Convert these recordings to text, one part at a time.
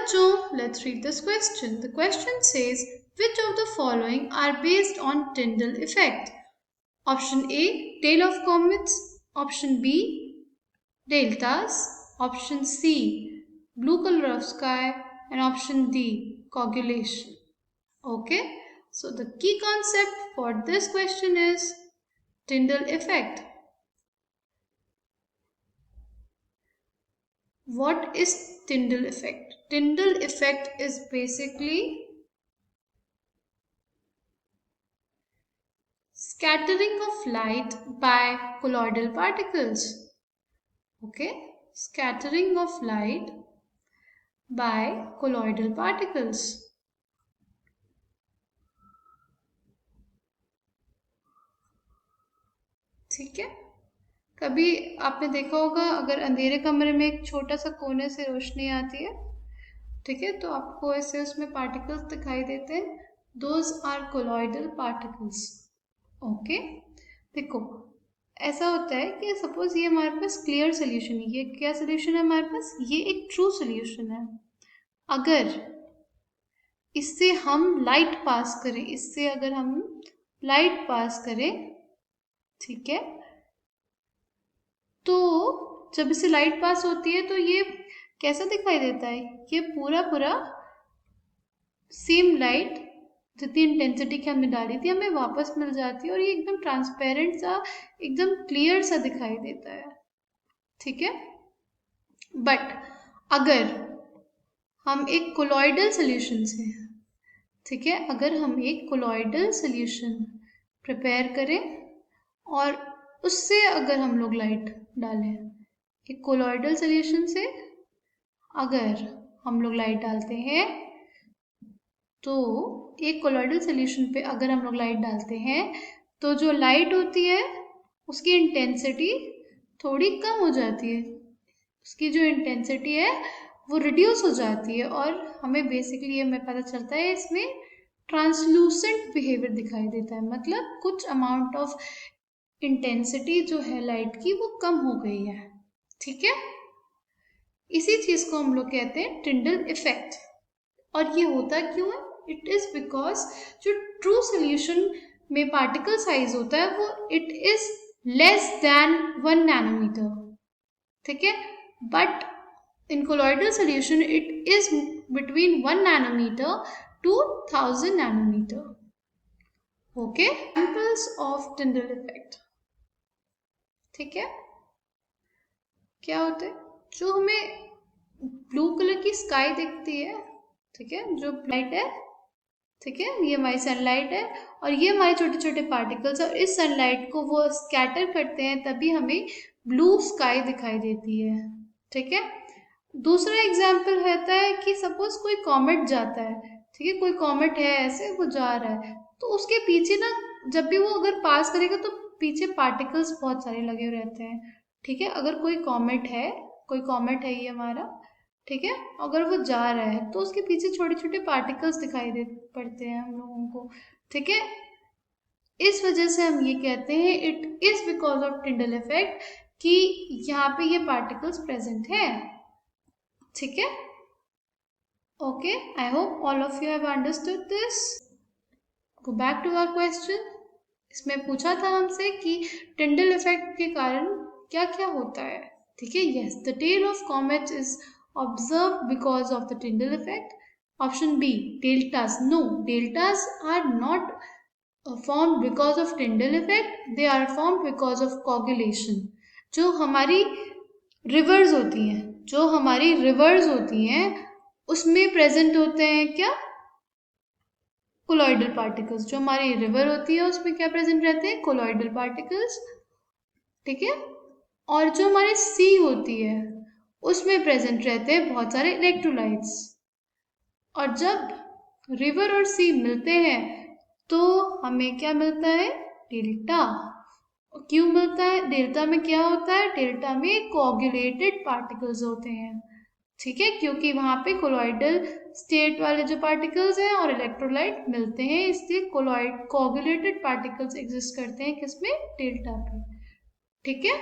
बच्चों, let's read this question. The question says, which of the following are based on Tyndall effect? Option A, tail of comets. Option B, deltas. Option C, blue color of sky. And option D, coagulation. Okay, so the key concept for this question is Tyndall effect. What is Tyndall effect? Tyndall effect is basically scattering of light by colloidal particles. Okay, scattering of light by colloidal particles. ठीक है, कभी आपने देखा होगा अगर अंधेरे कमरे में एक छोटा सा कोने से रोशनी आती है, ठीक है, तो आपको ऐसे उसमें पार्टिकल्स दिखाई देते हैं. Those are colloidal particles. Okay, देखो ऐसा होता है कि सपोज ये हमारे पास क्लियर सोल्यूशन है. ये क्या सोल्यूशन है हमारे पास? ये एक ट्रू सोल्यूशन है. अगर इससे हम लाइट पास करें, इससे अगर हम लाइट पास करें, ठीक है, तो जब इससे लाइट पास होती है तो ये कैसा दिखाई देता है? ये पूरा पूरा सेम लाइट जितनी इंटेंसिटी की हमने डाली थी हमें वापस मिल जाती है और ये एकदम ट्रांसपेरेंट सा, एकदम क्लियर सा दिखाई देता है. ठीक है, बट अगर हम एक कोलॉइडल सोल्यूशन से, ठीक है, अगर हम एक कोलॉइडल सोल्यूशन प्रिपेयर करें और उससे अगर हम लोग लाइट डालें, एक कोलॉइडल सोल्यूशन से अगर हम लोग लाइट डालते हैं, तो एक कोलॉइडल सोल्यूशन पे अगर हम लोग लाइट डालते हैं तो जो लाइट होती है उसकी इंटेंसिटी थोड़ी कम हो जाती है. उसकी जो इंटेंसिटी है वो रिड्यूस हो जाती है और हमें बेसिकली ये हमें पता चलता है इसमें ट्रांसलूसेंट बिहेवियर दिखाई देता है. मतलब कुछ अमाउंट ऑफ इंटेंसिटी जो है लाइट की वो कम हो गई है. ठीक है, इसी चीज को हम लोग कहते हैं टिंडल इफेक्ट. और ये होता क्यों है? इट इज बिकॉज जो ट्रू सोल्यूशन में पार्टिकल साइज होता है वो it is less than 1 nanometre. ठीक है, but in colloidal solution it is between 1 nanometre to 1000 nanometer. Okay, examples of Tyndall effect. ठीक है, क्या होते हैं? जो हमें ब्लू कलर की स्काई दिखती है, ठीक है, जो लाइट है, ठीक है, ये हमारी सनलाइट है और ये हमारे छोटे छोटे पार्टिकल्स और इस सनलाइट को वो स्कैटर करते हैं तभी हमें ब्लू स्काई दिखाई देती है. ठीक है, दूसरा एग्जाम्पल रहता है कि सपोज कोई कॉमेट जाता है, ठीक है, कोई कॉमेट है ऐसे वो जा रहा है तो उसके पीछे ना जब भी वो अगर पास करेगा तो पीछे पार्टिकल्स बहुत सारे लगे रहते हैं. ठीक है, अगर कोई कॉमेट है ये हमारा, ठीक है, अगर वो जा रहा है तो उसके पीछे छोटे छोटे पार्टिकल्स दिखाई दे पड़ते हैं हम लोगों को. ठीक है, इस वजह से हम ये कहते हैं it is because of Tyndall effect कि यहाँ पे ये पार्टिकल्स प्रेजेंट है. ठीक है, okay, I hope all of you have understood this. Go back to our question. इसमें पूछा था हमसे कि टिंडल इफेक्ट के कारण क्या क्या होता है. ठीक है, yes, the tail of comets is observed because of the Tyndall effect. Option B, deltas. No, deltas are not formed because of Tyndall effect. They are formed because of coagulation. जो हमारी रिवर्स होती हैं उसमें present होते हैं क्या? Colloidal particles. जो हमारी रिवर होती है उसमें क्या प्रेजेंट रहते हैं? Colloidal particles. ठीक है, और जो हमारी सी होती है उसमें प्रेजेंट रहते हैं बहुत सारे इलेक्ट्रोलाइट्स. और जब रिवर और सी मिलते हैं तो हमें क्या मिलता है? डेल्टा. क्यों मिलता है? डेल्टा में क्या होता है? डेल्टा में कोआगुलेटेड पार्टिकल्स होते हैं. ठीक है, क्योंकि वहां पे कोलॉइडल स्टेट वाले जो पार्टिकल्स हैं और इलेक्ट्रोलाइट मिलते हैं, इसलिए कोआगुलेटेड पार्टिकल्स एग्जिस्ट करते हैं किसमें? डेल्टा पे. ठीक है,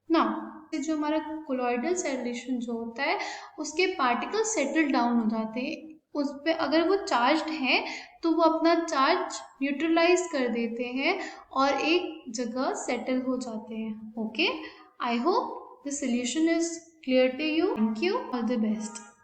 नाउ जो हमारा कोलॉइडल सॉल्यूशन जो होता है उसके पार्टिकल सेटल डाउन हो जाते हैं, उस पे अगर वो चार्ज्ड है तो वो अपना चार्ज न्यूट्रलाइज कर देते हैं और एक जगह सेटल हो जाते हैं. Okay, I hope the solution is clear to you. Thank you, all the best.